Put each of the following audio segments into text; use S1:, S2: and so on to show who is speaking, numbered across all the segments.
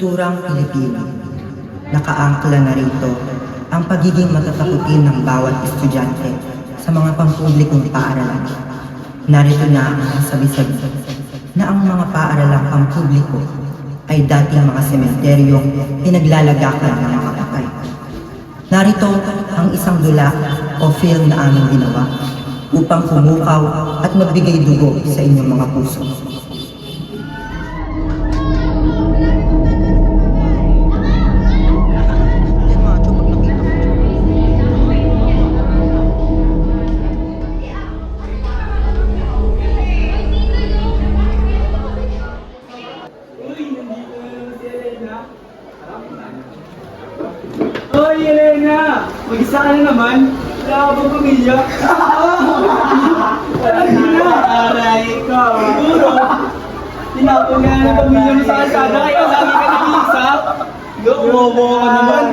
S1: kulturang Pilipino. Nakaangkla na rito ang pagiging matatakutin ng bawat estudyante sa mga pampublikong paaralan. Narito na ang sabi-sabi na ang mga paaralang pampubliko ay dating mga sementeryong pinaglalagakan ng mga patay. Narito ang isang dula o film na aming ginawa upang pumukaw at magbigay dugo sa inyong mga puso.
S2: Hoy, Elena! Mag-isa ka na naman? Wala ka bang pamilya? Aray ka! Siguro! Tinapon ka na ng pamilya mo sa kalsada kaya lagi ka nag-iisa? Umobo ka naman!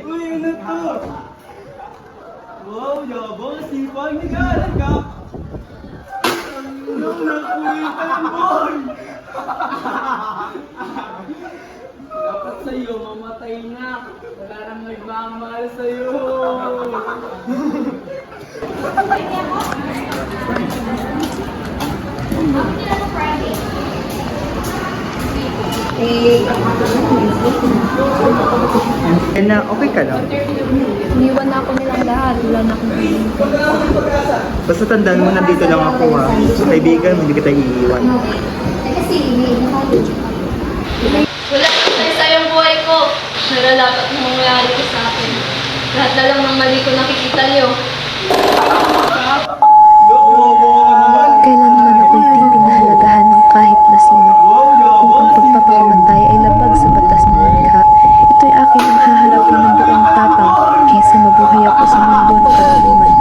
S2: Uy, ano to? Wow, yabang! Sipag! Nag-aaral ka! Ano? Nakuwitan, boy! Dapat sa'yo, mamatay na. Wala nang nagmamahal sa'yo.
S1: Na okay ka lang?
S3: Iniwan na ako nilang lahat. Wala na akong pili.
S1: Basta tandaan mo, nandito lang ako ha. Kaibigan, hindi kita iiwan.
S3: Kasi
S4: Wala na sa yung buhay ko. Naralapat na mangyayari ko sa akin. Lahat na lang ng mali ko nakikita niyo.
S3: kailanman ako'y di pinahalagahan ng kahit na sino. Kung ang pagpapakamatay ay labag sa batas ng likha, ito'y akin ang haharapin ng buong tapang kaysa mabuhay ako sa mundo ng kadiliman.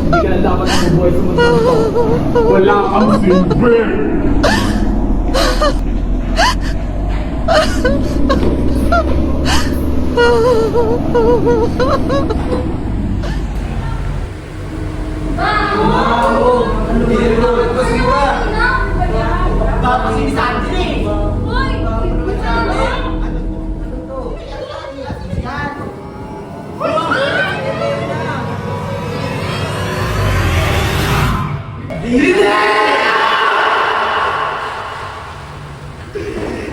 S2: Hindi ka na dapat ang buhay sa mundo to. Wala kang silbi!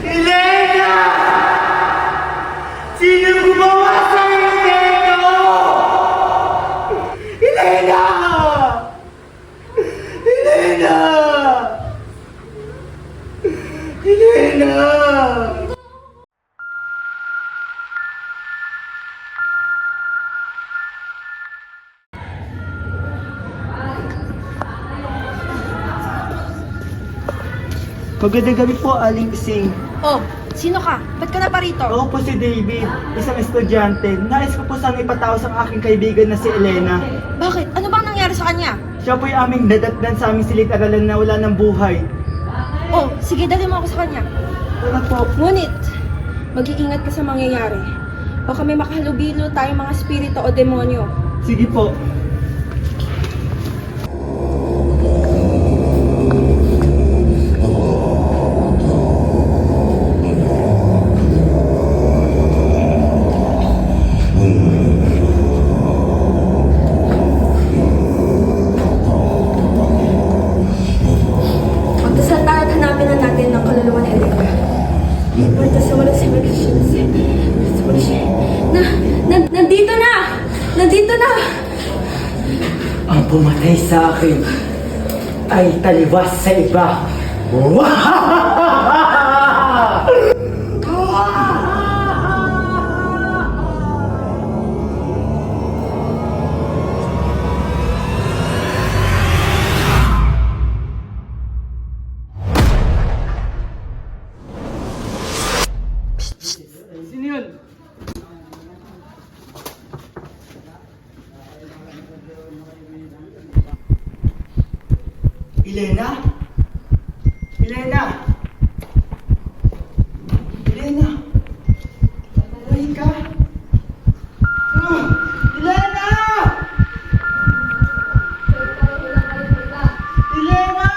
S5: Elena! Sino gumawa sa'yo nito? Elena! Elena! Elena!
S2: Magandang gabi po, Aling Sing.
S6: Oh, sino ka? Ba't ka na pa rito?
S2: Ako po si David, isang estudyante. Nais ko po sana ipataos ang aking kaibigan na si Elena.
S6: Bakit? Ano bang nangyari sa kanya?
S2: Siya po yung aming dadatnan sa aming silid-aralan na wala ng buhay.
S6: Oh, sige, dali mo ako sa kanya.
S2: Ano po?
S6: Ngunit, mag-iingat ka sa mangyayari. Baka may makahalubilo tayong mga spirito o demonyo.
S2: Sige po.
S6: Magdasal tayo at hanapin na natin ang kaluluwa ni Elena. Nandito na! Nandito na!
S5: Ang pumatay sa akin ay taliwas sa iba.
S2: Sino yun? Elena? Elena? Elena? Buhay ka? Elena! Elena!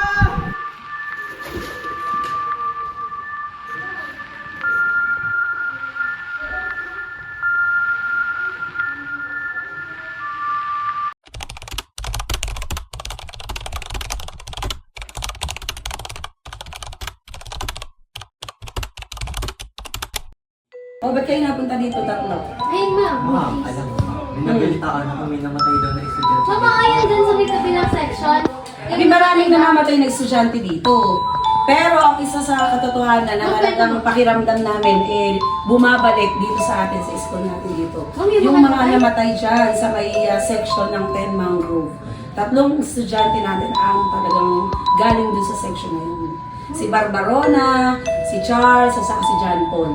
S7: O, ba't kayo napunta dito tatlo?
S4: Ayun, ma'am.
S5: Ma'am, alam mo, may nabalitaan ako may namatay daw na estudyante.
S4: Mama, ayun dun sa may kabilang section.
S7: Hindi maraming namamatay na estudyante dito. Pero ang isa sa katotohanan na talagang pakiramdam namin bumabalik dito sa atin sa school natin dito. Yung mga namatay dyan sa may section ng 10 Mangrove. 3 estudyante natin ang talagang galing dun sa section na yun. Si Barbarona, si Charles, at saka si John Paul.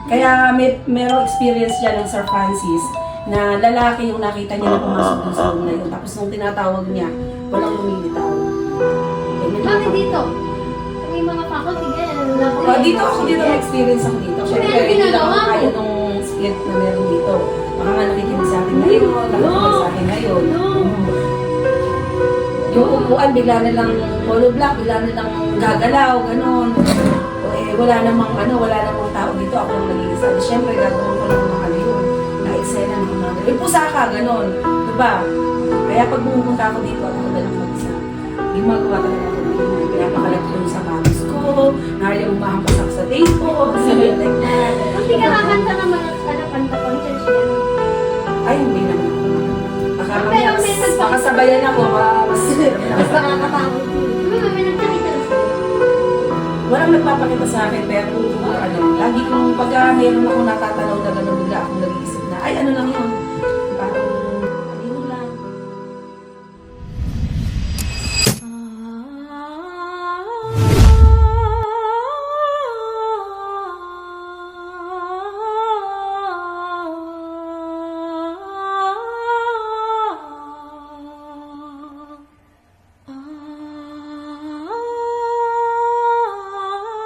S7: Kaya merong experience dyan ng Sir Francis na lalaki yung nakita niya na pumasok dun sa room na yun. Tapos nung tinatawag niya, walang lumilitaw.
S4: Bakit dito? May mga faculty ganyan.
S7: Dito na-experience ako dito. Siyempre,
S4: Ano
S7: hindi lang
S4: ginagawa
S7: ako
S4: mo?
S7: kaya nung spirit na meron dito. Baka nga nakikinig sa atin ngayon, nakikinig sa atin ngayon. Yung upuan, bigla nilang hollow block, bigla nilang gagalaw, ganun. Wala namang tao dito, ako lang nag-iisa. Siyempre, gagawin ko lang mga yun, na eksena ng mga pusaka, ganun. Diba? Kaya pag pumupunta ako dito, ako na lang mag-isa. Yung magawa talaga ako dito. Pinapakalat ko yung sapatos ko, nari umahampas ako sa date ko, like that.
S4: Hindi ka kakanta naman at kanta pang church ka.
S7: Ay, hindi naman ako.
S4: Pero may nagpapakita.
S7: Makasabayan ako, mas
S4: Nakakatakot din. May nagpakita na sa'yo.
S7: walang nagpapakita sa akin, pero lagi kong pagka meron ako natatanaw na gano'n, bigla akong nag-iisip na, ay ano lang yun,